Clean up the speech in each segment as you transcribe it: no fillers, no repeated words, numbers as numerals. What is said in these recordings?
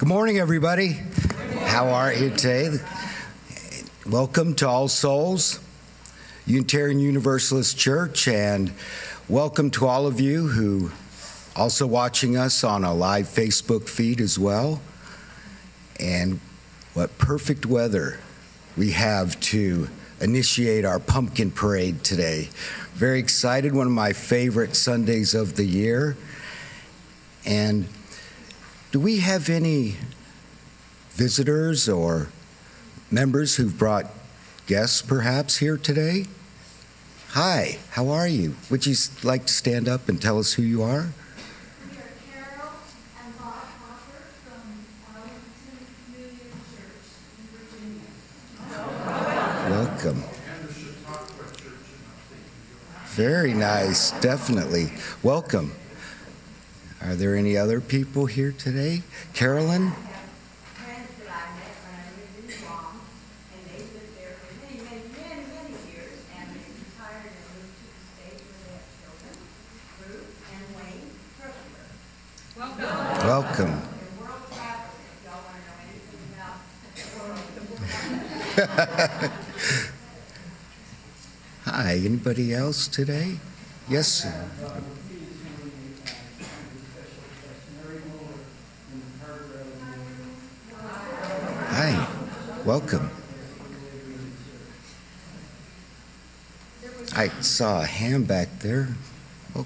Good morning, everybody. How are you today? Welcome to All Souls Unitarian Universalist Church, and welcome to all of you who also watching us on a live Facebook feed as well. And what perfect weather we have to initiate our pumpkin parade today. Very excited, one of my favorite Sundays of the year. And do we have any visitors or members who've brought guests perhaps here today? Hi, how are you? Would you like to stand up and tell us who you are? We are Carol and Bob Hopper from Arlington Union Church in Virginia. Welcome. Very nice, definitely. Welcome. Are there any other people here today? Carolyn? Friends that I met when I lived in Guam, and they lived there for many years, and they retired and moved to the state where they have children, Ruth and Wayne Kirkler. Welcome. They're world travelers, if y'all want to know anything about the world. Hi, anybody else today? Yes, sir. Hi, welcome. I saw a hand back there. Oh.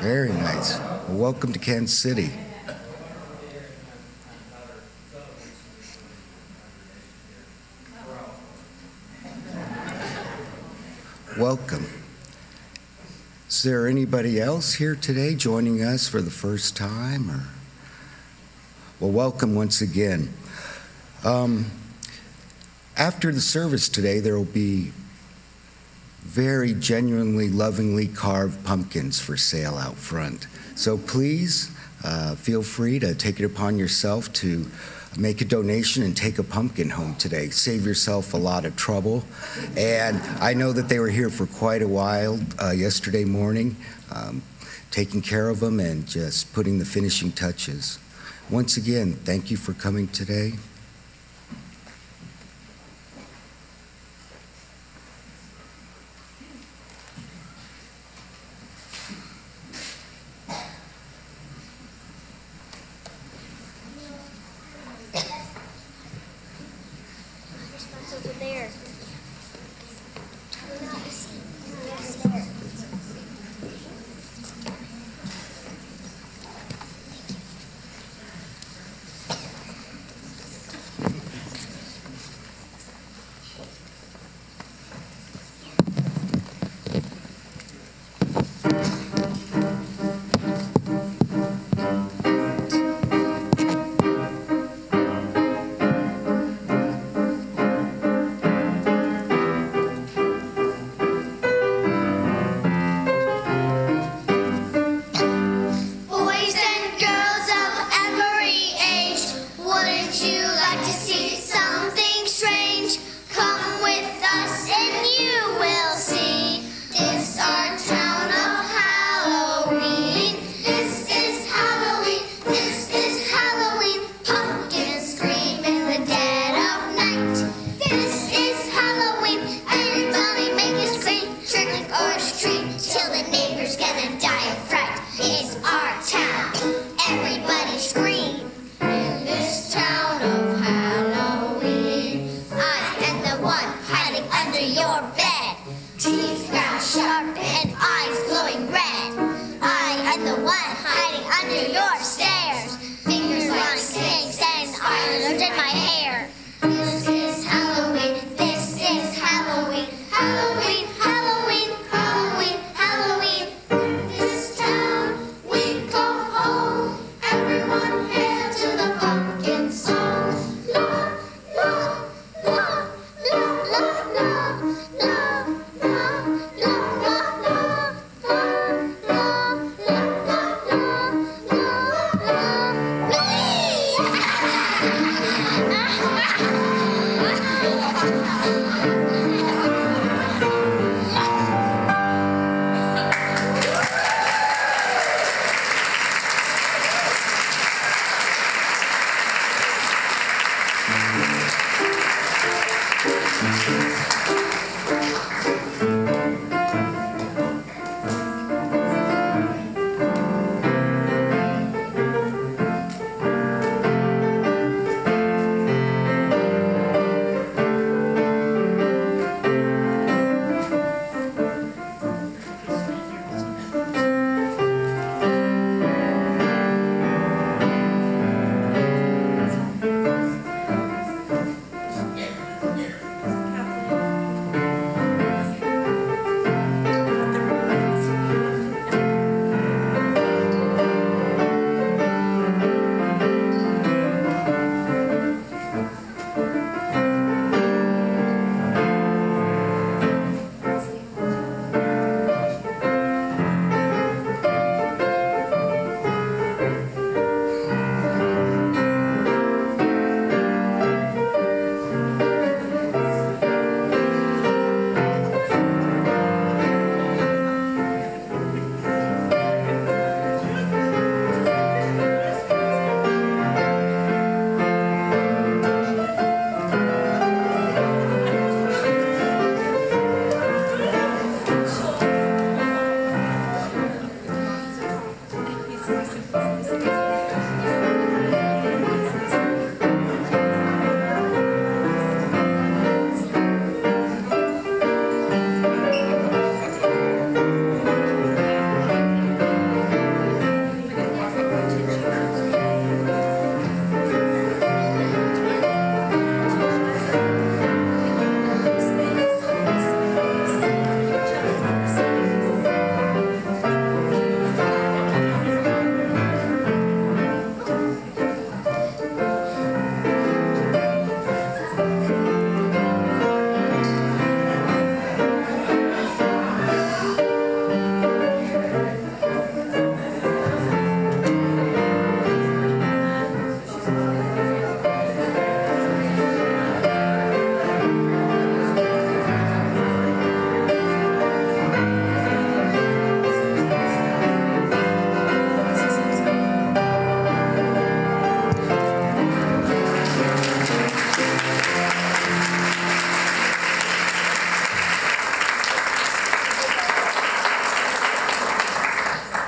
Very nice. Well, welcome to Kansas City. Welcome. Is there anybody else here today joining us for the first time? Well, welcome once again. After the service today, there will be very genuinely, lovingly carved pumpkins for sale out front. So please feel free to take it upon yourself to make a donation and take a pumpkin home today. Save yourself a lot of trouble. And I know that they were here for quite a while yesterday morning, taking care of them and just putting the finishing touches. Once again, thank you for coming today.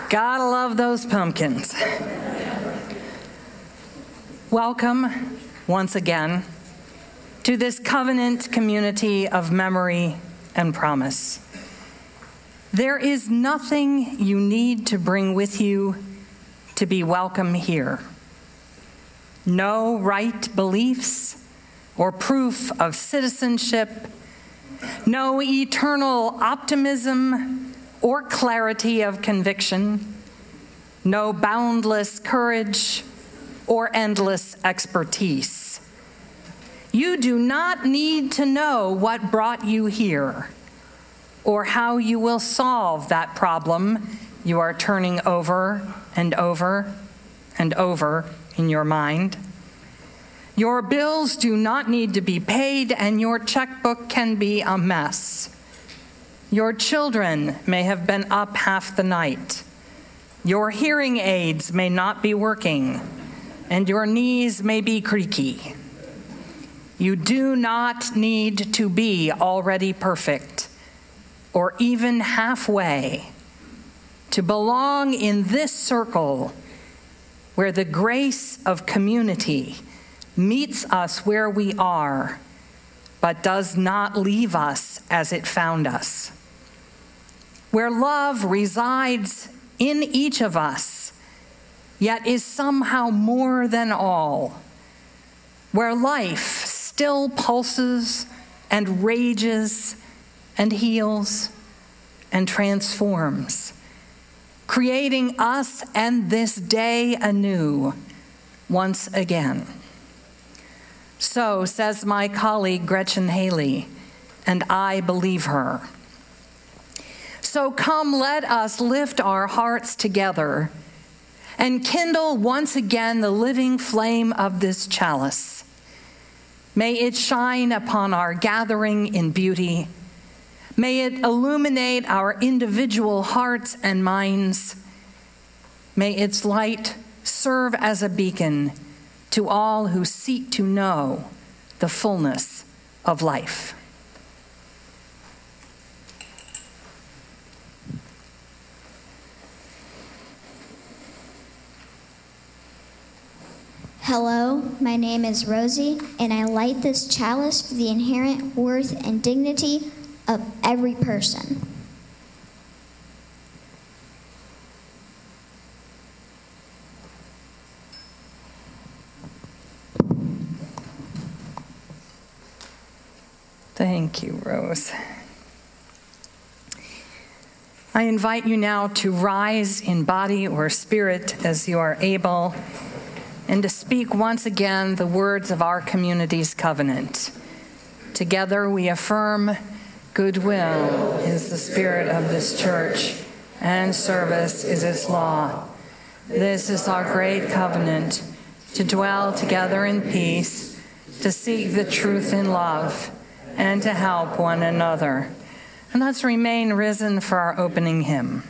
Gotta love those pumpkins. Welcome once again to this covenant community of memory and promise. There is nothing you need to bring with you to be welcome here. No right beliefs or proof of citizenship, no eternal optimism or clarity of conviction, no boundless courage or endless expertise. You do not need to know what brought you here or how you will solve that problem you are turning over and over and over in your mind. Your bills do not need to be paid, and your checkbook can be a mess. Your children may have been up half the night. Your hearing aids may not be working, and your knees may be creaky. You do not need to be already perfect, or even halfway, to belong in this circle where the grace of community meets us where we are, but does not leave us as it found us. Where love resides in each of us, yet is somehow more than all. Where life still pulses and rages and heals and transforms, creating us and this day anew once again. So says my colleague Gretchen Haley, and I believe her. So come, let us lift our hearts together and kindle once again the living flame of this chalice. May it shine upon our gathering in beauty. May it illuminate our individual hearts and minds. May its light serve as a beacon to all who seek to know the fullness of life. Hello, my name is Rosie, and I light this chalice for the inherent worth and dignity of every person. Thank you, Rose. I invite you now to rise in body or spirit as you are able, and to speak once again the words of our community's covenant. Together we affirm, goodwill is the spirit of this church, and service is its law. This is our great covenant, to dwell together in peace, to seek the truth in love, and to help one another. And let's remain risen for our opening hymn.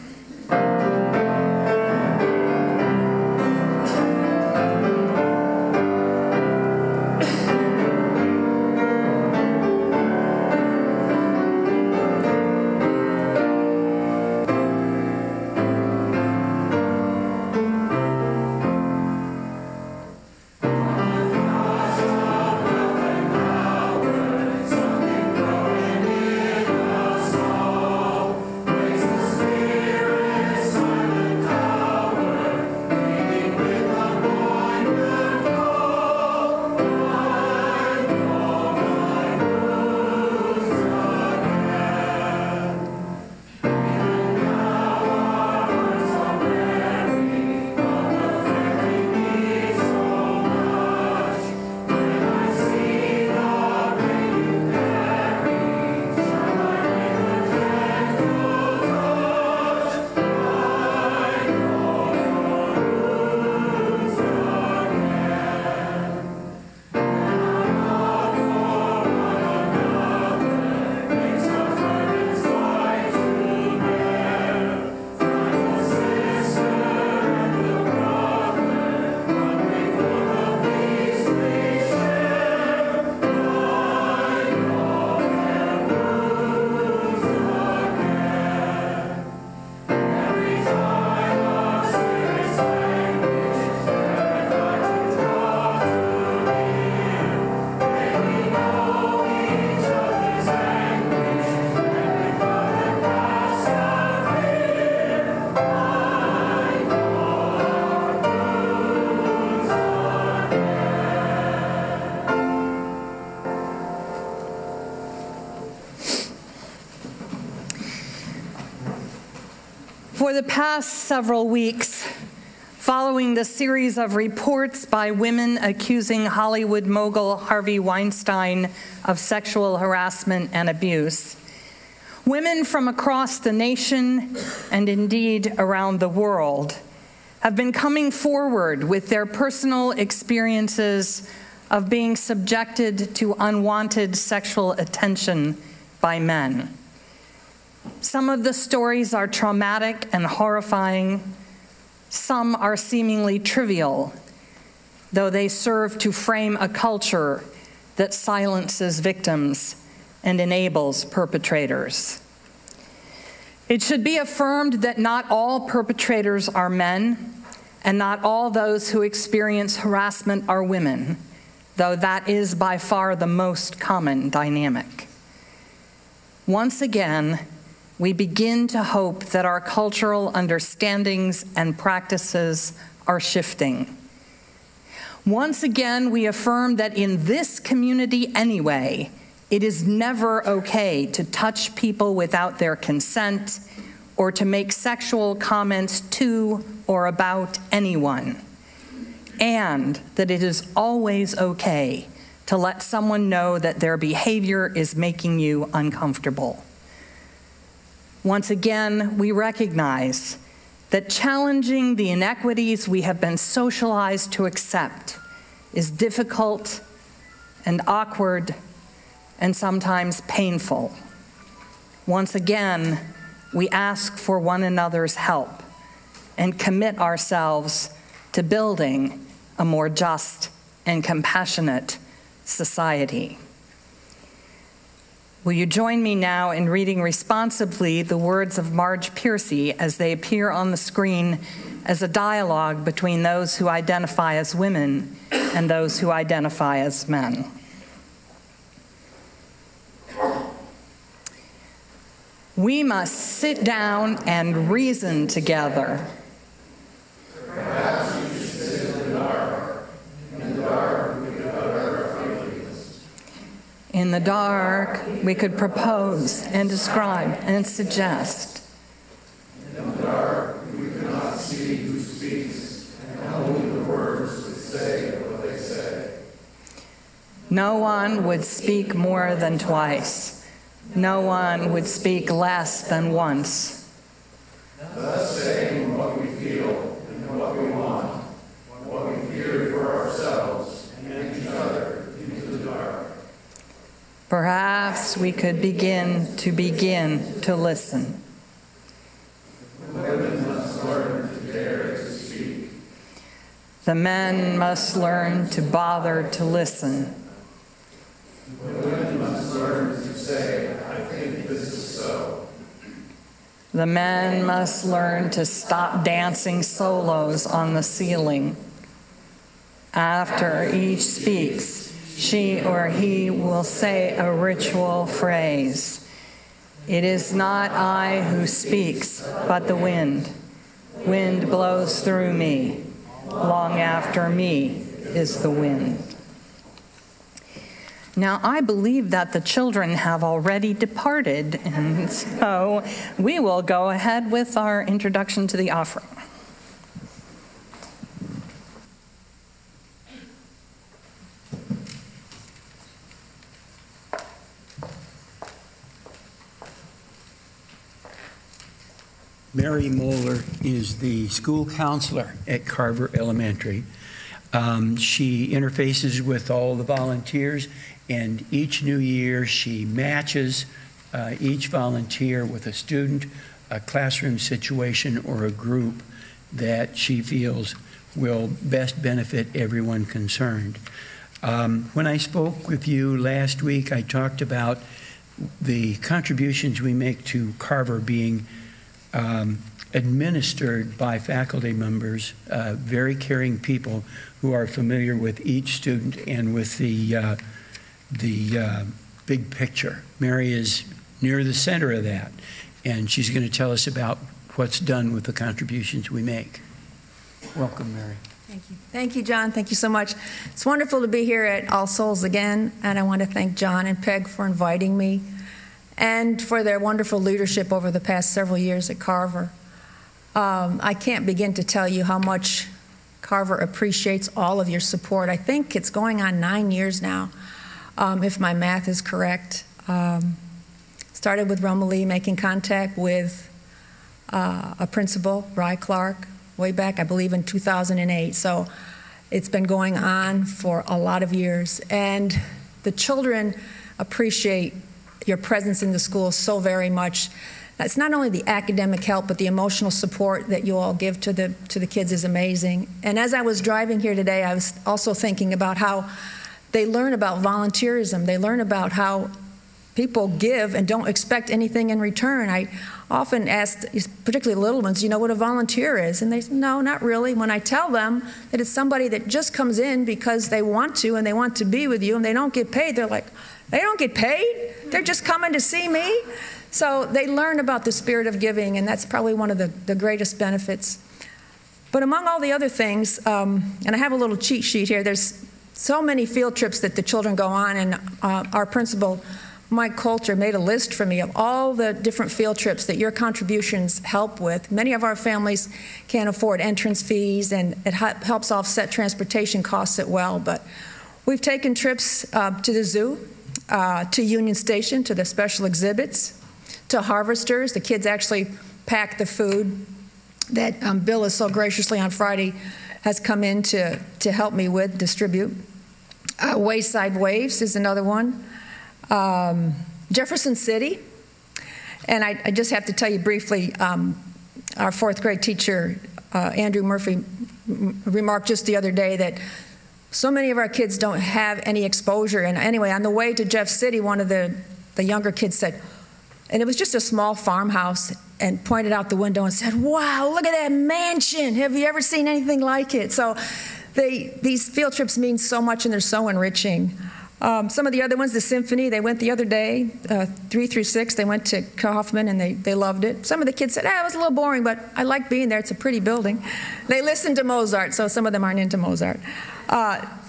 For the past several weeks, following the series of reports by women accusing Hollywood mogul Harvey Weinstein of sexual harassment and abuse, women from across the nation and indeed around the world have been coming forward with their personal experiences of being subjected to unwanted sexual attention by men. Some of the stories are traumatic and horrifying. Some are seemingly trivial, though they serve to frame a culture that silences victims and enables perpetrators. It should be affirmed that not all perpetrators are men, and not all those who experience harassment are women, though that is by far the most common dynamic. Once again, we begin to hope that our cultural understandings and practices are shifting. Once again, we affirm that in this community anyway, it is never okay to touch people without their consent or to make sexual comments to or about anyone, and that it is always okay to let someone know that their behavior is making you uncomfortable. Once again, we recognize that challenging the inequities we have been socialized to accept is difficult and awkward and sometimes painful. Once again, we ask for one another's help and commit ourselves to building a more just and compassionate society. Will you join me now in reading responsibly the words of Marge Piercy as they appear on the screen as a dialogue between those who identify as women and those who identify as men. We must sit down and reason together. Perhaps we should sit in the dark. In the dark, we could utter our feelings. In the dark, we could propose and describe and suggest. In the dark, we could not see who speaks, and only the words would say what they say. No one would speak more than twice. No one would speak less than once. Thus saying what we feel and what we want, what we fear for ourselves and each other into the dark. Perhaps we could begin to listen. The women must learn to dare to speak. The men must learn to bother to listen. The women must learn to say, I think this is so. The men must learn to stop dancing solos on the ceiling. After each speaks, she or he will say a ritual phrase. It is not I who speaks, but the wind. Wind blows through me. Long after me is the wind. Now, I believe that the children have already departed, and so we will go ahead with our introduction to the offering. Mary Moeller is the school counselor at Carver Elementary. She interfaces with all the volunteers, and each new year she matches each volunteer with a student, a classroom situation, or a group that she feels will best benefit everyone concerned. When I spoke with you last week, I talked about the contributions we make to Carver being administered by faculty members, very caring people who are familiar with each student and with the big picture. Mary is near the center of that, and she's going to tell us about what's done with the contributions we make. Welcome, Mary. Thank you. Thank you, John. Thank you so much. It's wonderful to be here at All Souls again, and I want to thank John and Peg for inviting me and for their wonderful leadership over the past several years at Carver. I can't begin to tell you how much Carver appreciates all of your support. I think it's going on 9 years now, if my math is correct. Started with Rumley, making contact with a principal, Rye Clark, way back, I believe, in 2008. So it's been going on for a lot of years. And the children appreciate your presence in the school so very much. It's not only the academic help, but the emotional support that you all give to the kids is amazing. And as I was driving here today, I was also thinking about how they learn about volunteerism. They learn about how people give and don't expect anything in return. I often ask, particularly little ones, you know what a volunteer is? And they say, no, not really. When I tell them that it's somebody that just comes in because they want to and they want to be with you and they don't get paid, they're like, they don't get paid? They're just coming to see me? So they learn about the spirit of giving, and that's probably one of the greatest benefits. But among all the other things, and I have a little cheat sheet here, there's so many field trips that the children go on, and our principal, Mike Coulter, made a list for me of all the different field trips that your contributions help with. Many of our families can't afford entrance fees, and it helps offset transportation costs as well. But we've taken trips to the zoo, to Union Station, to the special exhibits, to Harvesters. The kids actually pack the food that Bill is so graciously on Friday has come in to help me with, distribute. Wayside Waves is another one. Jefferson City. And I just have to tell you briefly, our fourth grade teacher, Andrew Murphy, remarked just the other day that so many of our kids don't have any exposure. And anyway, on the way to Jeff City, one of the younger kids said, and it was just a small farmhouse, and pointed out the window and said, wow, look at that mansion. Have you ever seen anything like it? So these field trips mean so much, and they're so enriching. Some of the other ones, the symphony, they went the other day, 3 through 6, they went to Kaufman, and they loved it. Some of the kids said, it was a little boring, but I like being there. It's a pretty building. They listened to Mozart, so some of them aren't into Mozart.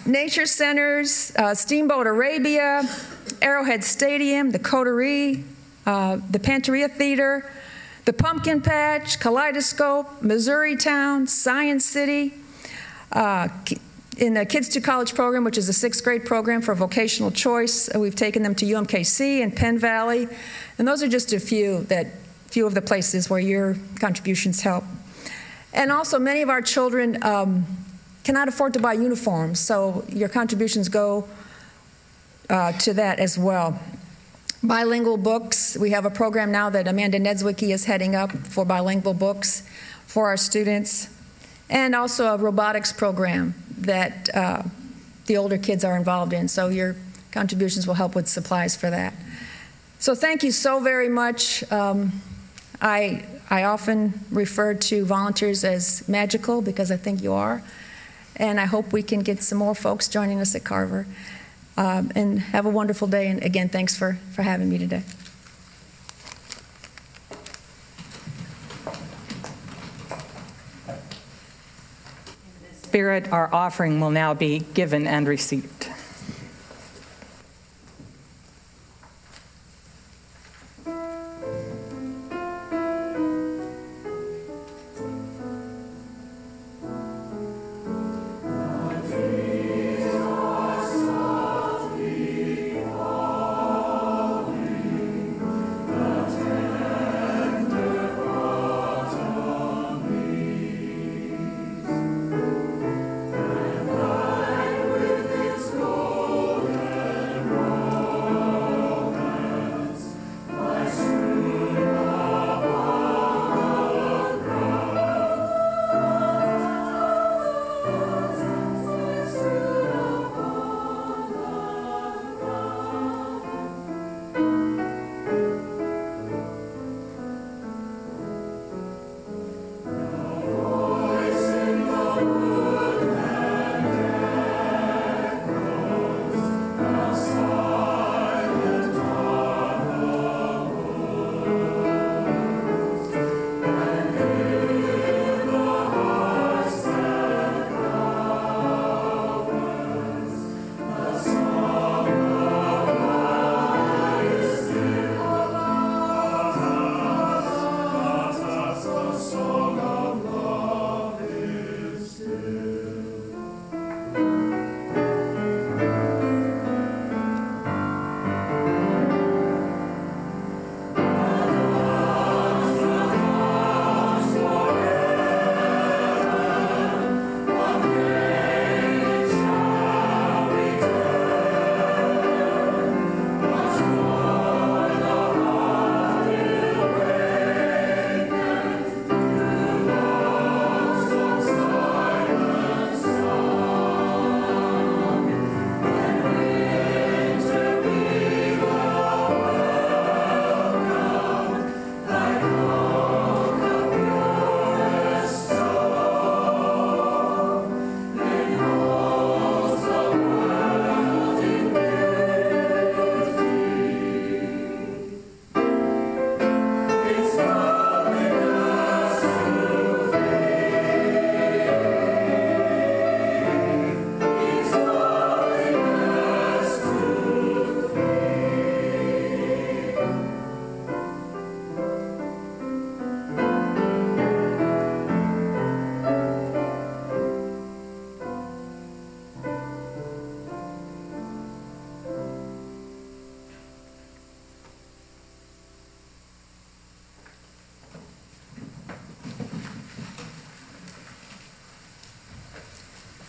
Nature centers, Steamboat Arabia, Arrowhead Stadium, the Coterie, the Panteria Theater, the Pumpkin Patch, Kaleidoscope, Missouri Town, Science City, in the Kids to College program, which is a 6th grade program for vocational choice. We've taken them to UMKC and Penn Valley. And those are just a few of the places where your contributions help. And also, many of our children cannot afford to buy uniforms, so your contributions go to that as well. Bilingual books. We have a program now that Amanda Nedzwicki is heading up for bilingual books for our students. And also a robotics program that the older kids are involved in. So your contributions will help with supplies for that. So thank you so very much. I often refer to volunteers as magical because I think you are. And I hope we can get some more folks joining us at Carver. And have a wonderful day. And again, thanks for having me today. Spirit, our offering will now be given and received. Its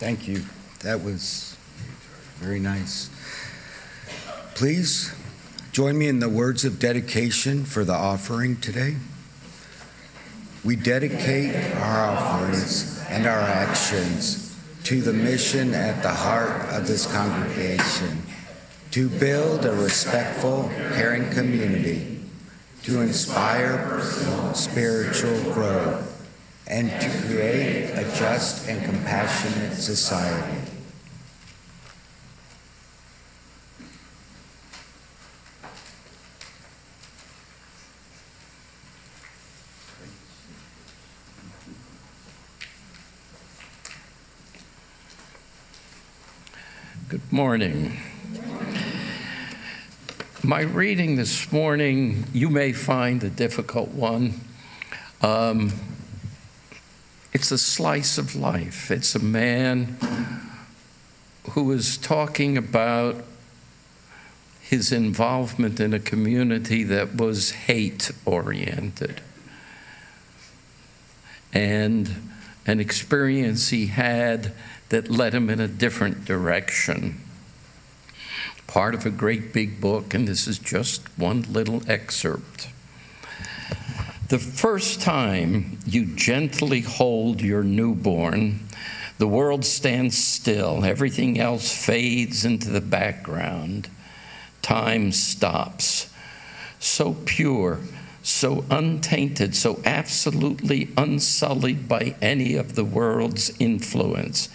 Thank you. That was very nice. Please join me in the words of dedication for the offering today. We dedicate our offerings and our actions to the mission at the heart of this congregation, to build a respectful, caring community, to inspire personal spiritual growth, and to create a just and compassionate society. Good morning. My reading this morning, you may find a difficult one. It's a slice of life. It's a man who is talking about his involvement in a community that was hate-oriented, and an experience he had that led him in a different direction. Part of a great big book, and this is just one little excerpt. The first time you gently hold your newborn, the world stands still. Everything else fades into the background. Time stops. So pure, so untainted, so absolutely unsullied by any of the world's influence.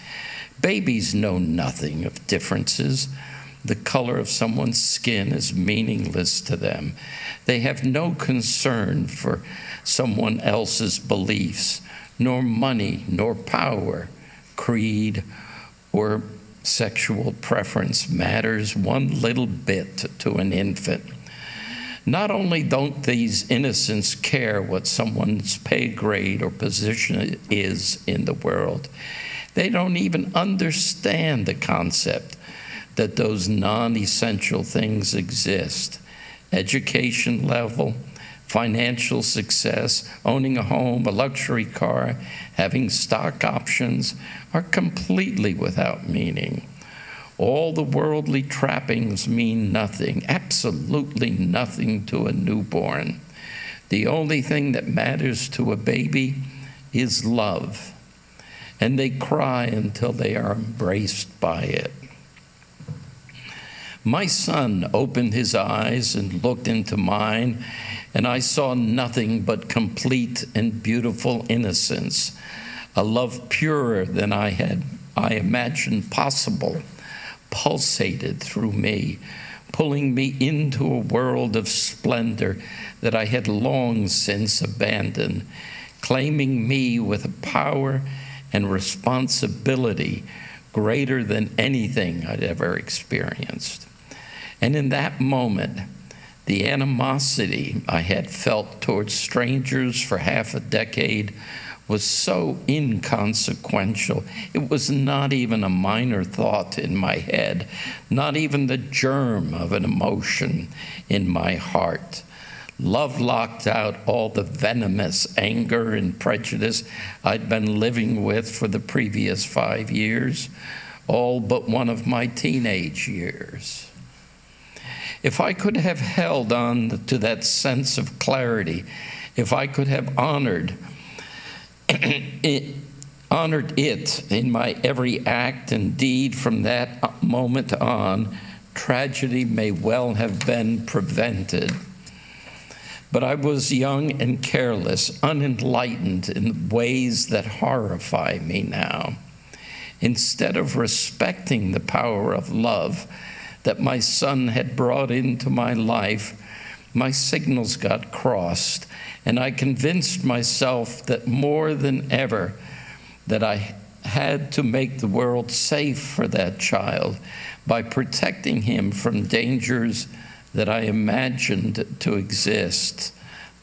Babies know nothing of differences. The color of someone's skin is meaningless to them. They have no concern for someone else's beliefs, nor money, nor power, creed, or sexual preference matters one little bit to an infant. Not only don't these innocents care what someone's pay grade or position is in the world, they don't even understand the concept that those non-essential things exist. Education level, financial success, owning a home, a luxury car, having stock options are completely without meaning. All the worldly trappings mean nothing, absolutely nothing to a newborn. The only thing that matters to a baby is love, and they cry until they are embraced by it. My son opened his eyes and looked into mine, and I saw nothing but complete and beautiful innocence, a love purer than I imagined possible, pulsated through me, pulling me into a world of splendor that I had long since abandoned, claiming me with a power and responsibility greater than anything I'd ever experienced. And in that moment, the animosity I had felt towards strangers for half a decade was so inconsequential. It was not even a minor thought in my head, not even the germ of an emotion in my heart. Love locked out all the venomous anger and prejudice I'd been living with for the previous 5 years, all but one of my teenage years. If I could have held on to that sense of clarity, if I could have honored it in my every act and deed from that moment on, tragedy may well have been prevented. But I was young and careless, unenlightened in ways that horrify me now. Instead of respecting the power of love that my son had brought into my life, my signals got crossed, and I convinced myself that more than ever that I had to make the world safe for that child by protecting him from dangers that I imagined to exist.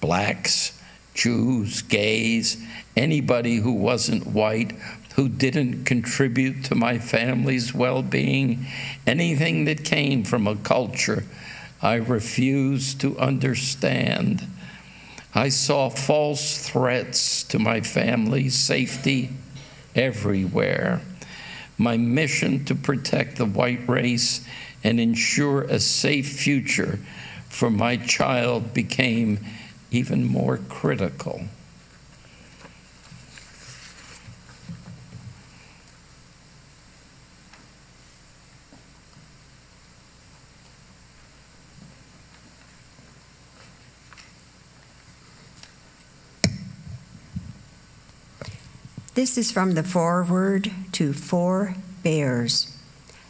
Blacks, Jews, gays, anybody who wasn't white, who didn't contribute to my family's well-being, anything that came from a culture I refused to understand. I saw false threats to my family's safety everywhere. My mission to protect the white race and ensure a safe future for my child became even more critical. This is from the foreword to Four Bears,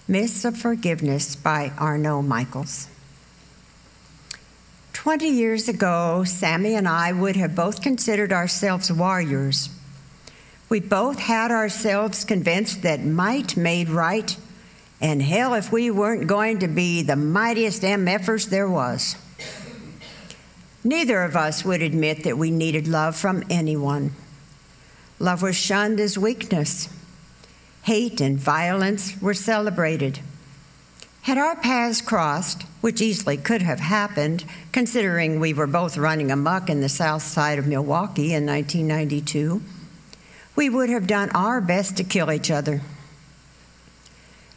Myths of Forgiveness by Arno Michaels. 20 years ago, Sammy and I would have both considered ourselves warriors. We both had ourselves convinced that might made right, and hell if we weren't going to be the mightiest MFers there was. Neither of us would admit that we needed love from anyone. Love was shunned as weakness. Hate and violence were celebrated. Had our paths crossed, which easily could have happened, considering we were both running amok in the south side of Milwaukee in 1992, we would have done our best to kill each other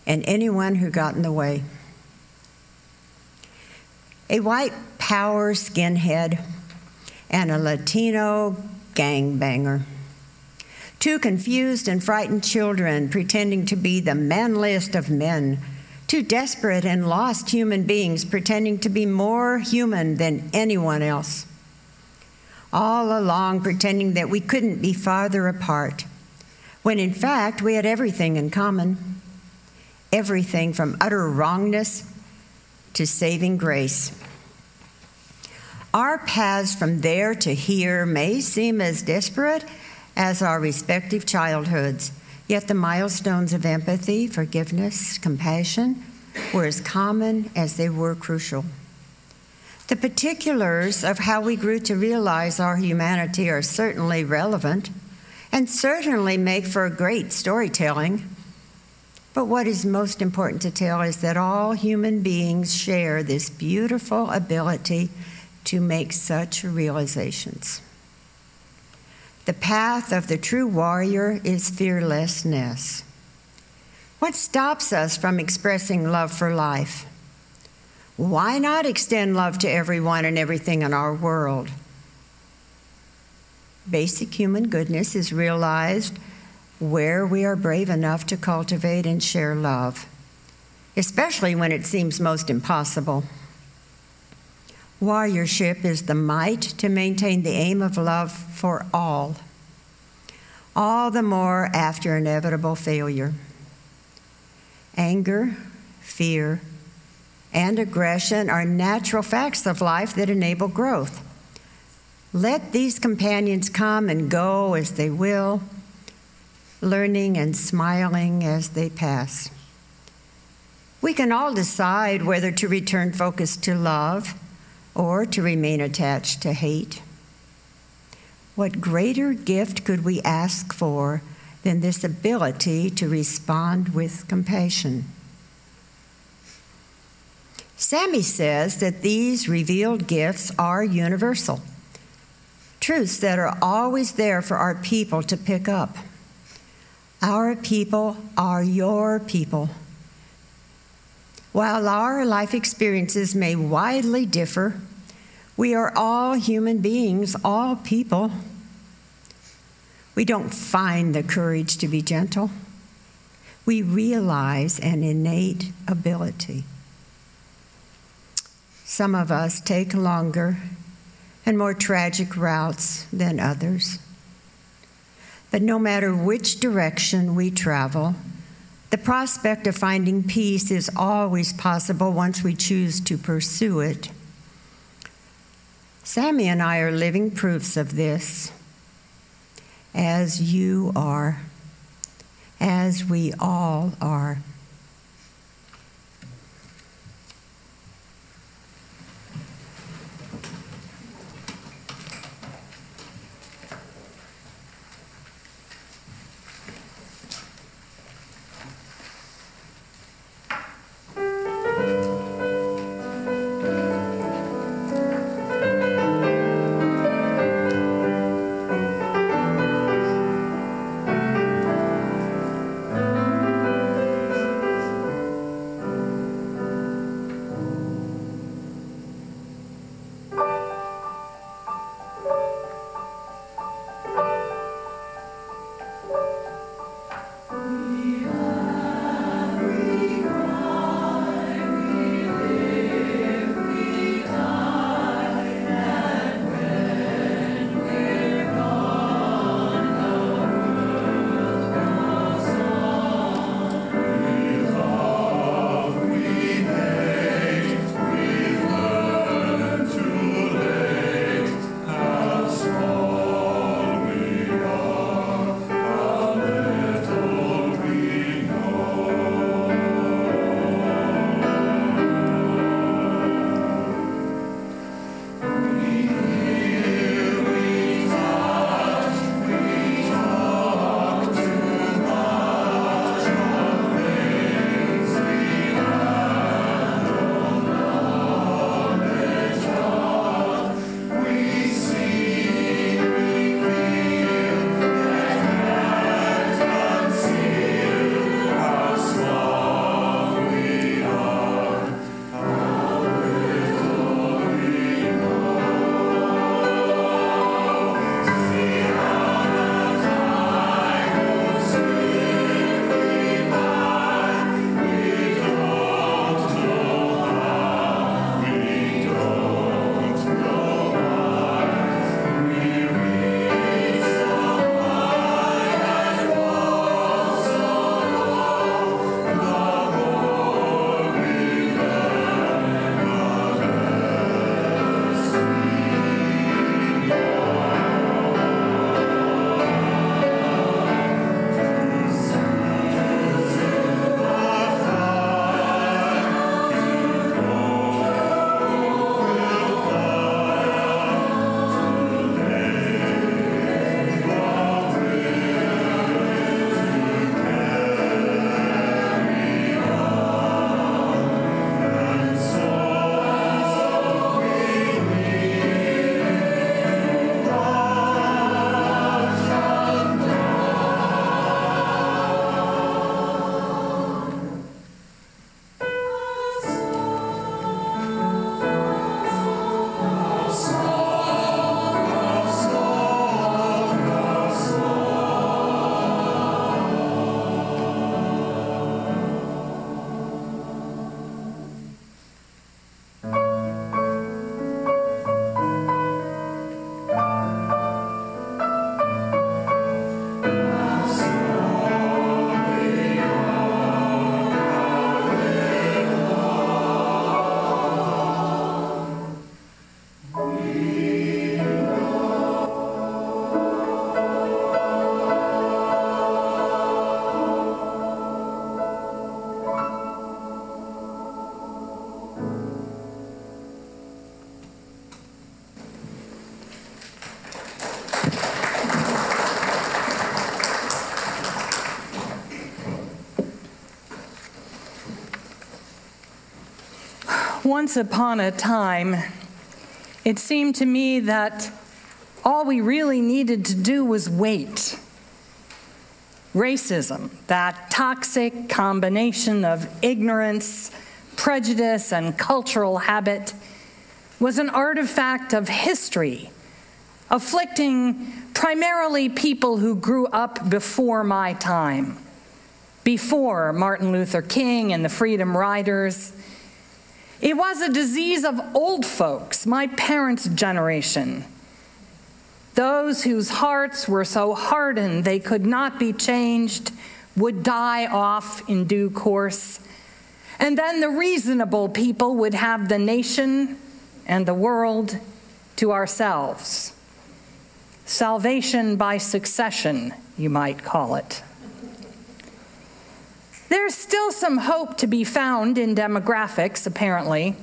and anyone who got in the way. A white power skinhead and a Latino gangbanger. Two confused and frightened children pretending to be the manliest of men. Two desperate and lost human beings pretending to be more human than anyone else. All along pretending that we couldn't be farther apart, when in fact we had everything in common. Everything from utter wrongness to saving grace. Our paths from there to here may seem as disparate as our respective childhoods, yet the milestones of empathy, forgiveness, compassion were as common as they were crucial. The particulars of how we grew to realize our humanity are certainly relevant and certainly make for great storytelling. But what is most important to tell is that all human beings share this beautiful ability to make such realizations. The path of the true warrior is fearlessness. What stops us from expressing love for life? Why not extend love to everyone and everything in our world? Basic human goodness is realized where we are brave enough to cultivate and share love, especially when it seems most impossible. Warriorship is the might to maintain the aim of love for all the more after inevitable failure. Anger, fear, and aggression are natural facts of life that enable growth. Let these companions come and go as they will, learning and smiling as they pass. We can all decide whether to return focus to love or to remain attached to hate. What greater gift could we ask for than this ability to respond with compassion? Sammy says that these revealed gifts are universal, truths that are always there for our people to pick up. Our people are your people. While our life experiences may widely differ, we are all human beings, all people. We don't find the courage to be gentle. We realize an innate ability. Some of us take longer and more tragic routes than others. But no matter which direction we travel, the prospect of finding peace is always possible once we choose to pursue it. Sammy and I are living proofs of this, as you are, as we all are. Once upon a time, it seemed to me that all we really needed to do was wait. Racism, that toxic combination of ignorance, prejudice, and cultural habit, was an artifact of history, afflicting primarily people who grew up before my time, before Martin Luther King and the Freedom Riders. It was a disease of old folks, my parents' generation, those whose hearts were so hardened they could not be changed, would die off in due course, and then the reasonable people would have the nation and the world to ourselves. Salvation by succession, you might call it. There's still some hope to be found in demographics, apparently.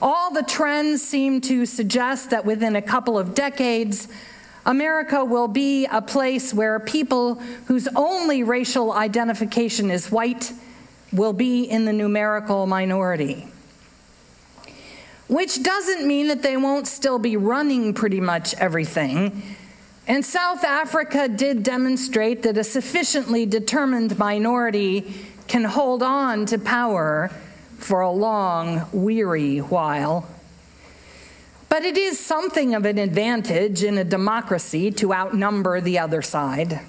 All the trends seem to suggest that within a couple of decades, America will be a place where people whose only racial identification is white will be in the numerical minority. Which doesn't mean that they won't still be running pretty much everything. And South Africa did demonstrate that a sufficiently determined minority can hold on to power for a long, weary while. But it is something of an advantage in a democracy to outnumber the other side.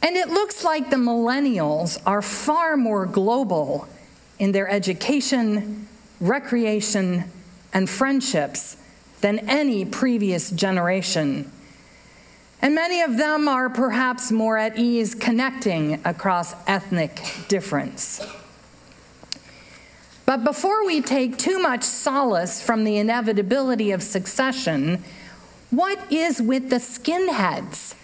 And it looks like the millennials are far more global in their education, recreation, and friendships than any previous generation. And many of them are perhaps more at ease connecting across ethnic difference. But before we take too much solace from the inevitability of succession, what is with the skinheads?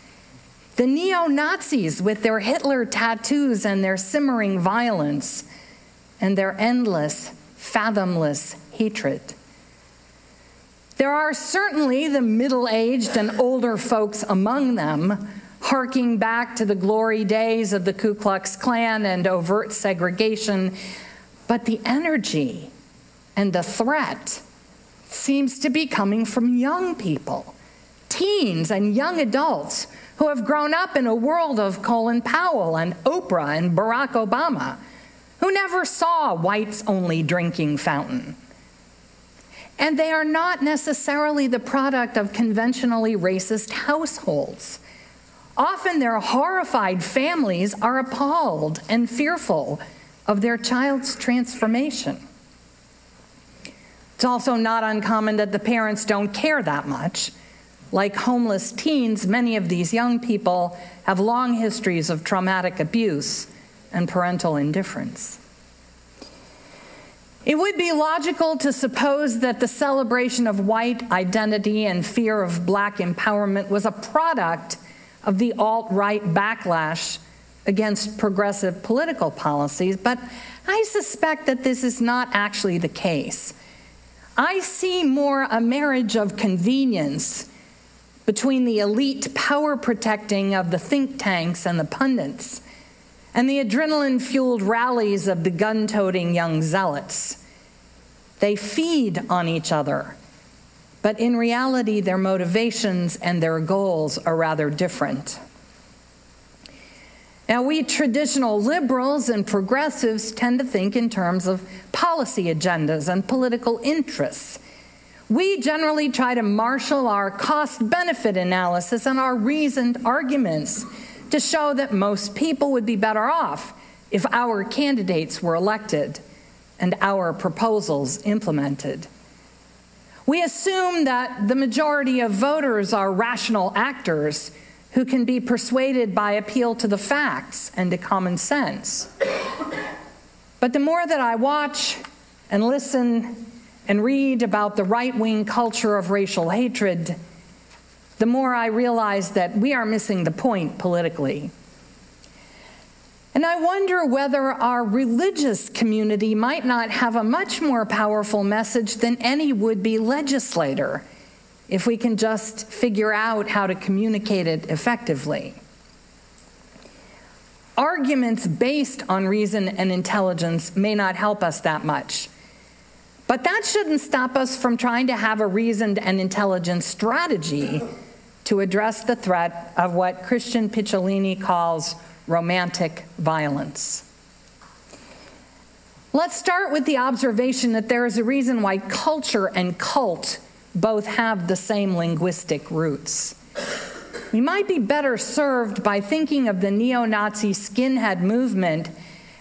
The neo-Nazis with their Hitler tattoos and their simmering violence and their endless, fathomless hatred. There are certainly the middle-aged and older folks among them, harking back to the glory days of the Ku Klux Klan and overt segregation, but the energy and the threat seems to be coming from young people, teens and young adults who have grown up in a world of Colin Powell and Oprah and Barack Obama, who never saw a whites-only drinking fountain. And they are not necessarily the product of conventionally racist households. Often their horrified families are appalled and fearful of their child's transformation. It's also not uncommon that the parents don't care that much. Like homeless teens, many of these young people have long histories of traumatic abuse and parental indifference. It would be logical to suppose that the celebration of white identity and fear of black empowerment was a product of the alt-right backlash against progressive political policies, but I suspect that this is not actually the case. I see more a marriage of convenience between the elite power protecting of the think tanks and the pundits and the adrenaline-fueled rallies of the gun-toting young zealots. They feed on each other, but in reality, their motivations and their goals are rather different. Now, we traditional liberals and progressives tend to think in terms of policy agendas and political interests. We generally try to marshal our cost-benefit analysis and our reasoned arguments to show that most people would be better off if our candidates were elected and our proposals implemented. We assume that the majority of voters are rational actors who can be persuaded by appeal to the facts and to common sense. But the more that I watch and listen and read about the right-wing culture of racial hatred, the more I realize that we are missing the point politically. And I wonder whether our religious community might not have a much more powerful message than any would-be legislator, if we can just figure out how to communicate it effectively. Arguments based on reason and intelligence may not help us that much. But that shouldn't stop us from trying to have a reasoned and intelligent strategy to address the threat of what Christian Picciolini calls romantic violence. Let's start with the observation that there is a reason why culture and cult both have the same linguistic roots. We might be better served by thinking of the neo-Nazi skinhead movement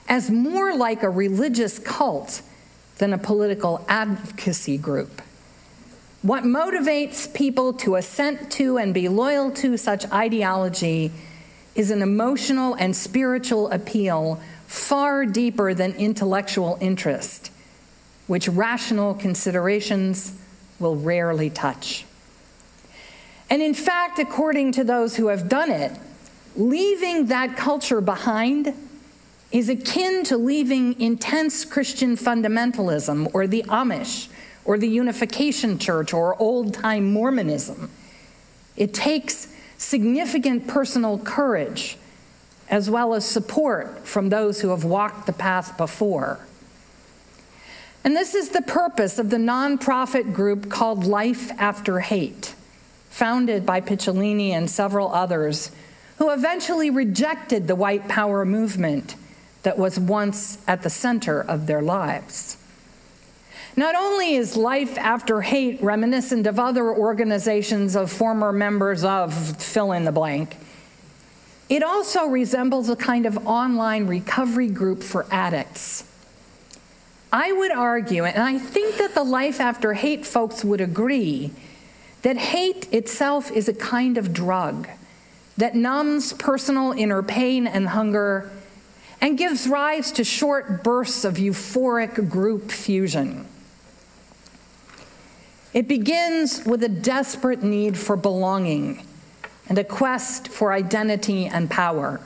as more like a religious cult than a political advocacy group. What motivates people to assent to and be loyal to such ideology is an emotional and spiritual appeal far deeper than intellectual interest, which rational considerations will rarely touch. And in fact, according to those who have done it, leaving that culture behind is akin to leaving intense Christian fundamentalism or the Amish or the Unification Church or old-time Mormonism. It takes significant personal courage as well as support from those who have walked the path before. And this is the purpose of the nonprofit group called Life After Hate, founded by Picciolini and several others who eventually rejected the white power movement that was once at the center of their lives. Not only is Life After Hate reminiscent of other organizations of former members of fill in the blank, it also resembles a kind of online recovery group for addicts. I would argue, and I think that the Life After Hate folks would agree, that hate itself is a kind of drug that numbs personal inner pain and hunger and gives rise to short bursts of euphoric group fusion. It begins with a desperate need for belonging and a quest for identity and power.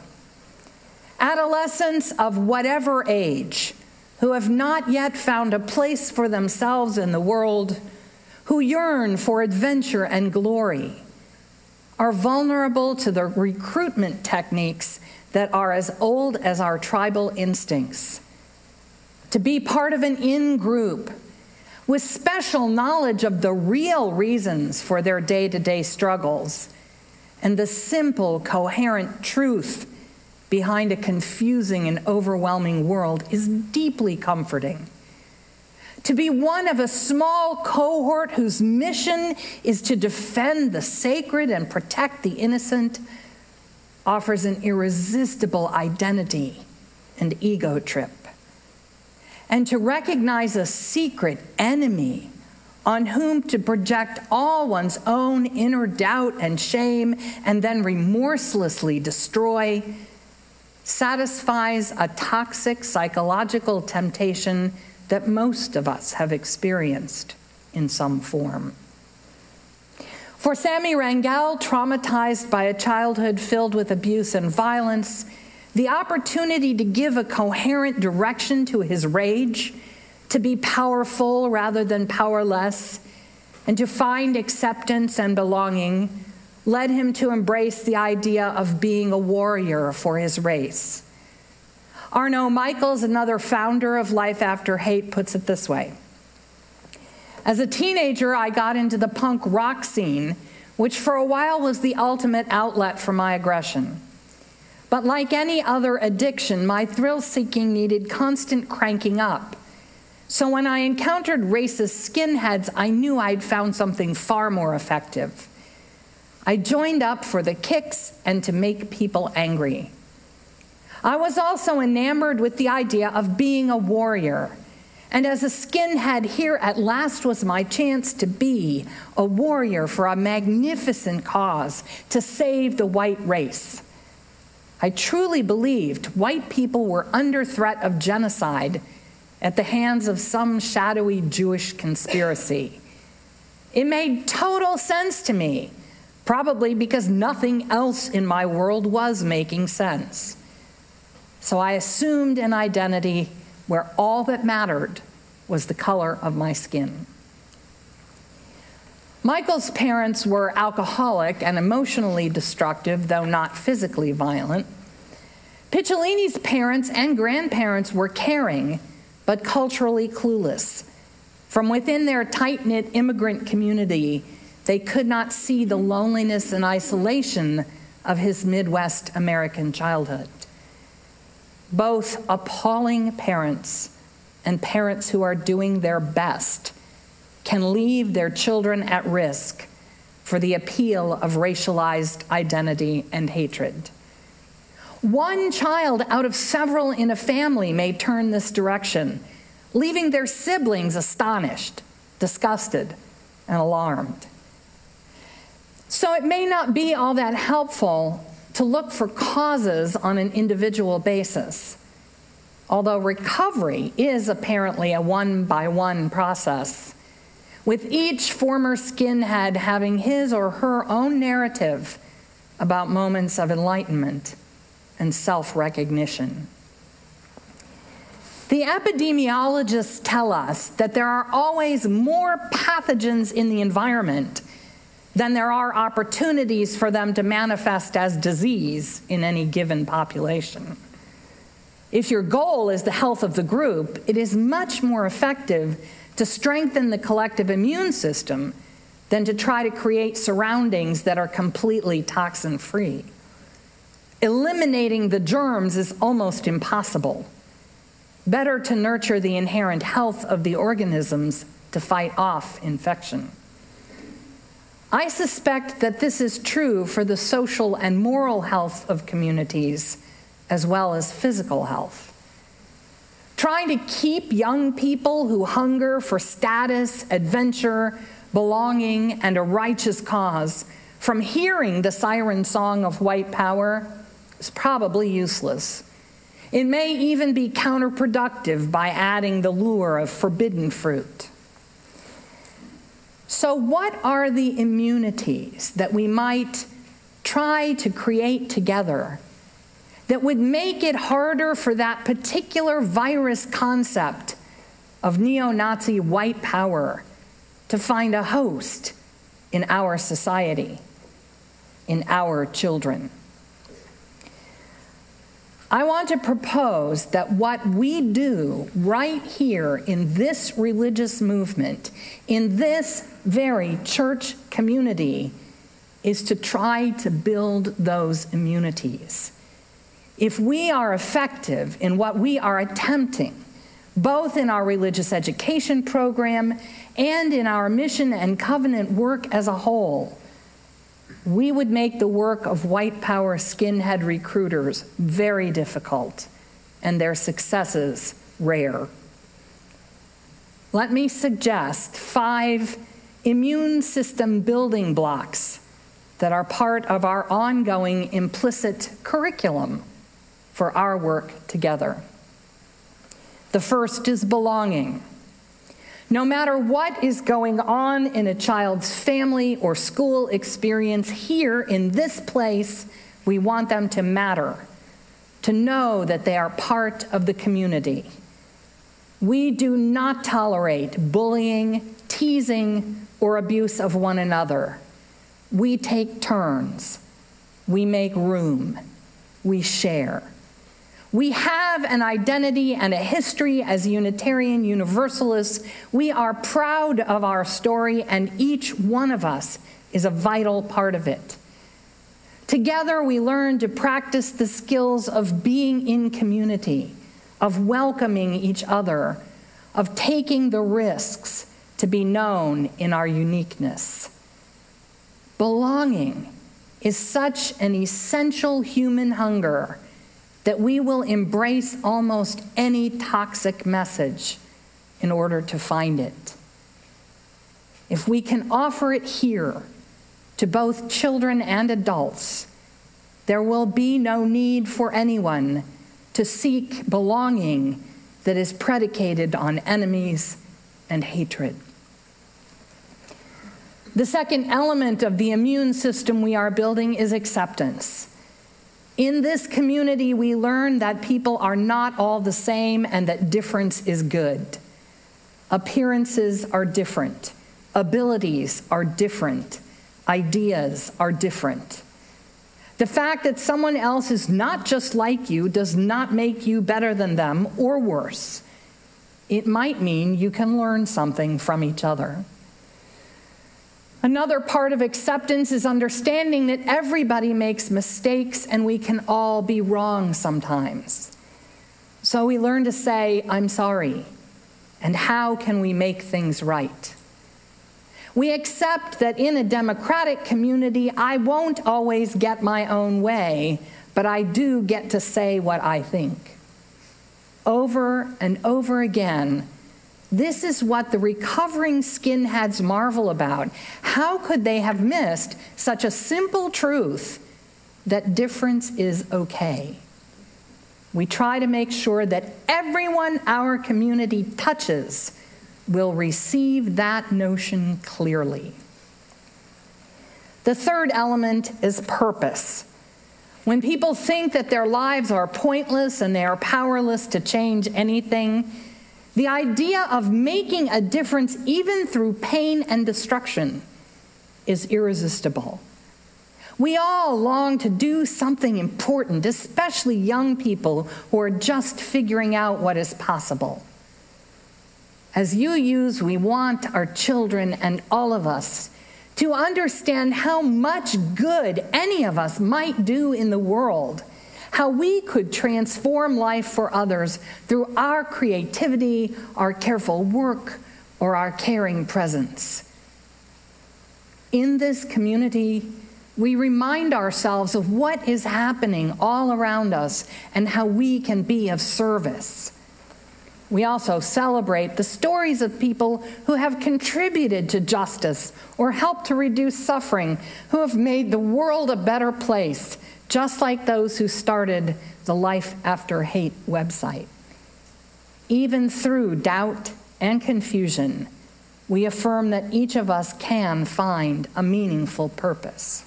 Adolescents of whatever age who have not yet found a place for themselves in the world, who yearn for adventure and glory, are vulnerable to the recruitment techniques that are as old as our tribal instincts. To be part of an in-group with special knowledge of the real reasons for their day-to-day struggles and the simple, coherent truth behind a confusing and overwhelming world is deeply comforting. To be one of a small cohort whose mission is to defend the sacred and protect the innocent offers an irresistible identity and ego trip. And to recognize a secret enemy on whom to project all one's own inner doubt and shame and then remorselessly destroy satisfies a toxic psychological temptation that most of us have experienced in some form. For Sammy Rangel, traumatized by a childhood filled with abuse and violence, the opportunity to give a coherent direction to his rage, to be powerful rather than powerless, and to find acceptance and belonging led him to embrace the idea of being a warrior for his race. Arno Michaels, another founder of Life After Hate, puts it this way: as a teenager, I got into the punk rock scene, which for a while was the ultimate outlet for my aggression. But like any other addiction, my thrill-seeking needed constant cranking up. So when I encountered racist skinheads, I knew I'd found something far more effective. I joined up for the kicks and to make people angry. I was also enamored with the idea of being a warrior. And as a skinhead, here at last was my chance to be a warrior for a magnificent cause, to save the white race. I truly believed white people were under threat of genocide at the hands of some shadowy Jewish conspiracy. It made total sense to me, probably because nothing else in my world was making sense. So I assumed an identity where all that mattered was the color of my skin. Michael's parents were alcoholic and emotionally destructive, though not physically violent. Picciolini's parents and grandparents were caring, but culturally clueless. From within their tight-knit immigrant community, they could not see the loneliness and isolation of his Midwest American childhood. Both appalling parents and parents who are doing their best can leave their children at risk for the appeal of racialized identity and hatred. One child out of several in a family may turn this direction, leaving their siblings astonished, disgusted, and alarmed. So it may not be all that helpful to look for causes on an individual basis, although recovery is apparently a one-by-one process, with each former skinhead having his or her own narrative about moments of enlightenment and self-recognition. The epidemiologists tell us that there are always more pathogens in the environment than there are opportunities for them to manifest as disease in any given population. If your goal is the health of the group, it is much more effective to strengthen the collective immune system than to try to create surroundings that are completely toxin-free. Eliminating the germs is almost impossible. Better to nurture the inherent health of the organisms to fight off infection. I suspect that this is true for the social and moral health of communities, as well as physical health. Trying to keep young people who hunger for status, adventure, belonging, and a righteous cause from hearing the siren song of white power is probably useless. It may even be counterproductive by adding the lure of forbidden fruit. So what are the immunities that we might try to create together that would make it harder for that particular virus concept of neo-Nazi white power to find a host in our society, in our children? I want to propose that what we do right here in this religious movement, in this very church community, is to try to build those immunities. If we are effective in what we are attempting, both in our religious education program and in our mission and covenant work as a whole, we would make the work of white power skinhead recruiters very difficult and their successes rare. Let me suggest 5 immune system building blocks that are part of our ongoing implicit curriculum for our work together. The first is belonging. No matter what is going on in a child's family or school experience here in this place, we want them to matter, to know that they are part of the community. We do not tolerate bullying, teasing, or abuse of one another. We take turns. We make room. We share. We have an identity and a history as Unitarian Universalists. We are proud of our story, and each one of us is a vital part of it. Together, we learn to practice the skills of being in community, of welcoming each other, of taking the risks to be known in our uniqueness. Belonging is such an essential human hunger that we will embrace almost any toxic message in order to find it. If we can offer it here to both children and adults, there will be no need for anyone to seek belonging that is predicated on enemies and hatred. The second element of the immune system we are building is acceptance. In this community, we learn that people are not all the same and that difference is good. Appearances are different. Abilities are different. Ideas are different. The fact that someone else is not just like you does not make you better than them or worse. It might mean you can learn something from each other. Another part of acceptance is understanding that everybody makes mistakes and we can all be wrong sometimes. So we learn to say, "I'm sorry," and how can we make things right? We accept that in a democratic community, I won't always get my own way, but I do get to say what I think. Over and over again, this is what the recovering skinheads marvel about. How could they have missed such a simple truth that difference is okay? We try to make sure that everyone our community touches will receive that notion clearly. The third element is purpose. When people think that their lives are pointless and they are powerless to change anything, the idea of making a difference even through pain and destruction is irresistible. We all long to do something important, especially young people who are just figuring out what is possible. As UUs, we want our children and all of us to understand how much good any of us might do in the world, how we could transform life for others through our creativity, our careful work, or our caring presence. In this community, we remind ourselves of what is happening all around us and how we can be of service. We also celebrate the stories of people who have contributed to justice or helped to reduce suffering, who have made the world a better place, just like those who started the Life After Hate website. Even through doubt and confusion, we affirm that each of us can find a meaningful purpose.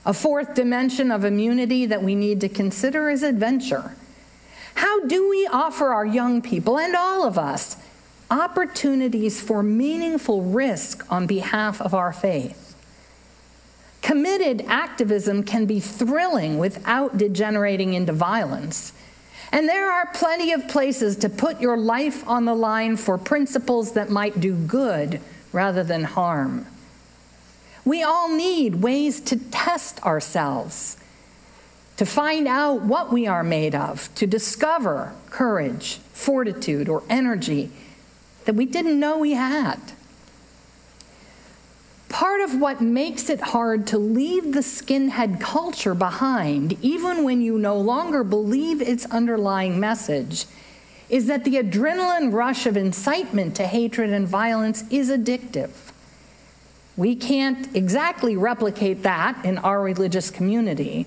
A fourth dimension of immunity that we need to consider is adventure. How do we offer our young people, and all of us, opportunities for meaningful risk on behalf of our faith? Committed activism can be thrilling without degenerating into violence. And there are plenty of places to put your life on the line for principles that might do good rather than harm. We all need ways to test ourselves, to find out what we are made of, to discover courage, fortitude, or energy that we didn't know we had. Part of what makes it hard to leave the skinhead culture behind, even when you no longer believe its underlying message, is that the adrenaline rush of incitement to hatred and violence is addictive. We can't exactly replicate that in our religious community,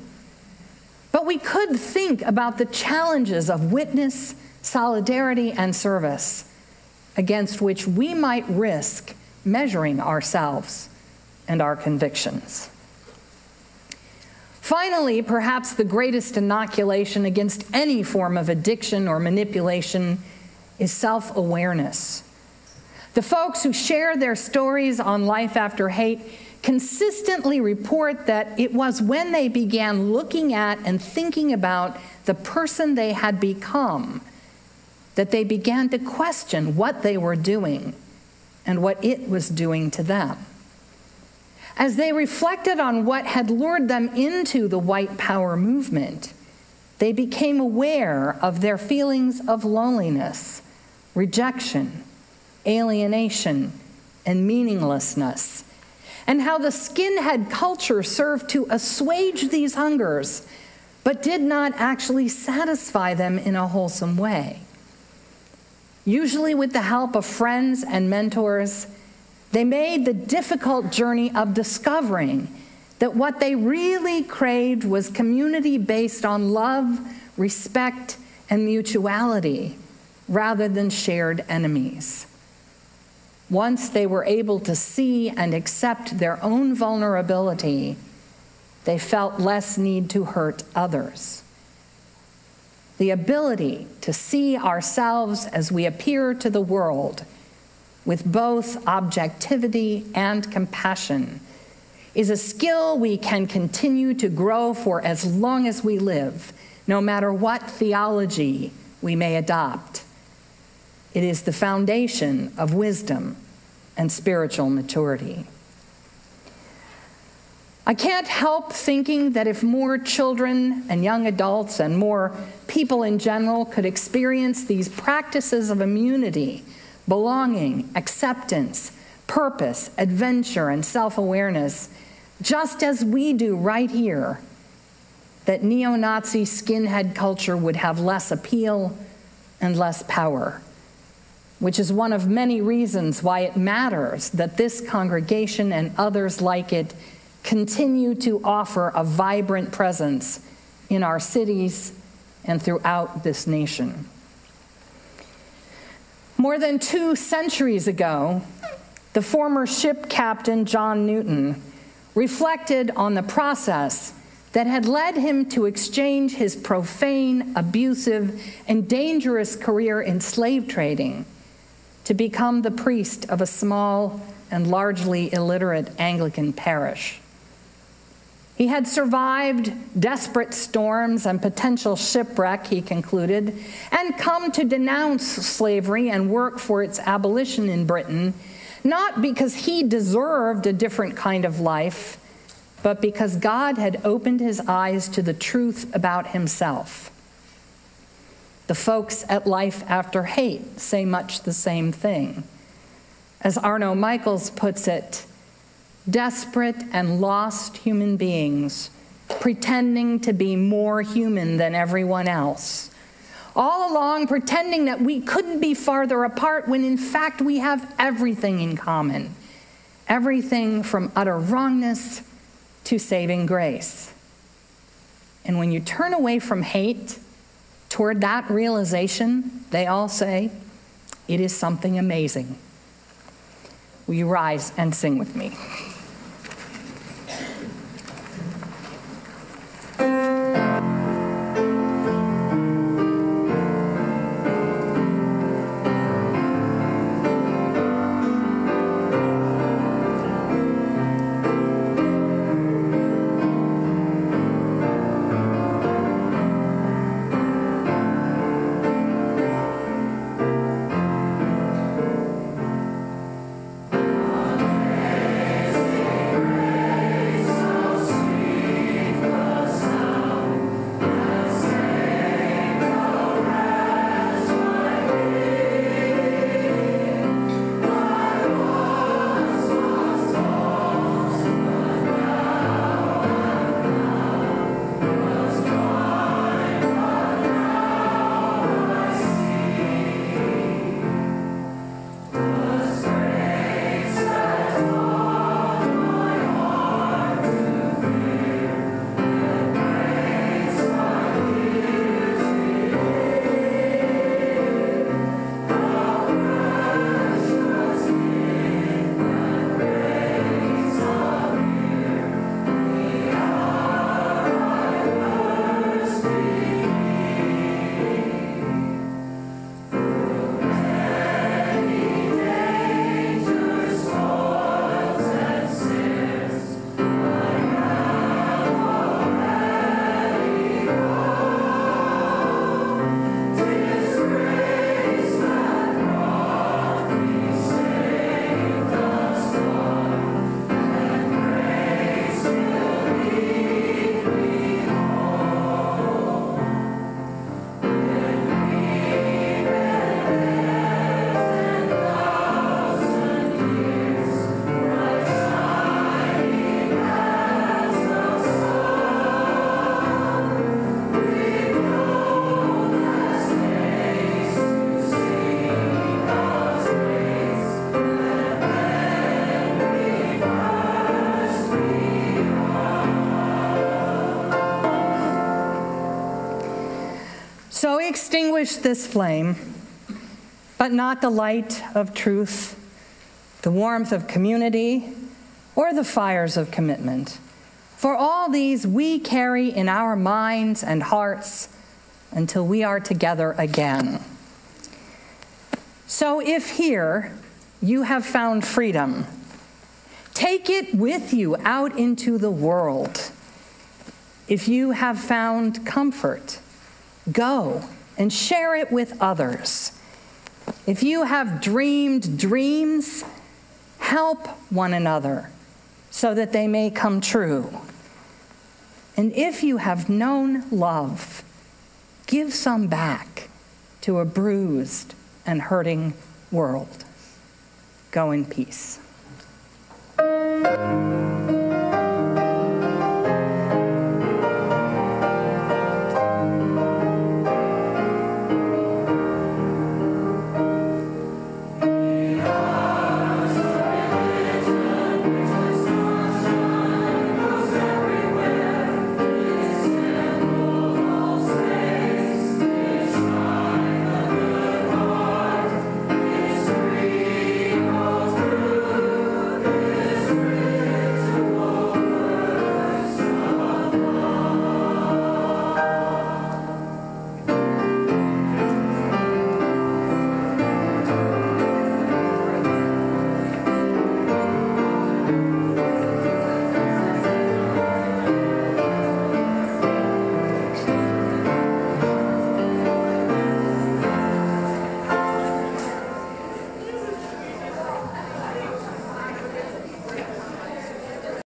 but we could think about the challenges of witness, solidarity, and service against which we might risk measuring ourselves and our convictions. Finally, perhaps the greatest inoculation against any form of addiction or manipulation is self-awareness. The folks who share their stories on Life After Hate consistently report that it was when they began looking at and thinking about the person they had become that they began to question what they were doing and what it was doing to them. As they reflected on what had lured them into the white power movement, they became aware of their feelings of loneliness, rejection, alienation, and meaninglessness, and how the skinhead culture served to assuage these hungers, but did not actually satisfy them in a wholesome way. Usually with the help of friends and mentors, they made the difficult journey of discovering that what they really craved was community based on love, respect, and mutuality, rather than shared enemies. Once they were able to see and accept their own vulnerability, they felt less need to hurt others. The ability to see ourselves as we appear to the world with both objectivity and compassion is a skill we can continue to grow for as long as we live, no matter what theology we may adopt. It is the foundation of wisdom and spiritual maturity. I can't help thinking that if more children and young adults and more people in general could experience these practices of immunity, belonging, acceptance, purpose, adventure, and self-awareness, just as we do right here, that neo-Nazi skinhead culture would have less appeal and less power, which is one of many reasons why it matters that this congregation and others like it continue to offer a vibrant presence in our cities and throughout this nation. More than 2 centuries ago, the former ship captain John Newton reflected on the process that had led him to exchange his profane, abusive, and dangerous career in slave trading to become the priest of a small and largely illiterate Anglican parish. He had survived desperate storms and potential shipwreck, he concluded, and come to denounce slavery and work for its abolition in Britain, not because he deserved a different kind of life, but because God had opened his eyes to the truth about himself. The folks at Life After Hate say much the same thing. As Arno Michaels puts it, desperate and lost human beings pretending to be more human than everyone else, all along pretending that we couldn't be farther apart when in fact we have everything in common, everything from utter wrongness to saving grace. And when you turn away from hate toward that realization, they all say, it is something amazing. Will you rise and sing with me? So we extinguish this flame, but not the light of truth, the warmth of community, or the fires of commitment. For all these we carry in our minds and hearts until we are together again. So if here you have found freedom, take it with you out into the world. If you have found comfort, go and share it with others. If you have dreamed dreams, help one another so that they may come true. And if you have known love, give some back to a bruised and hurting world. Go in peace.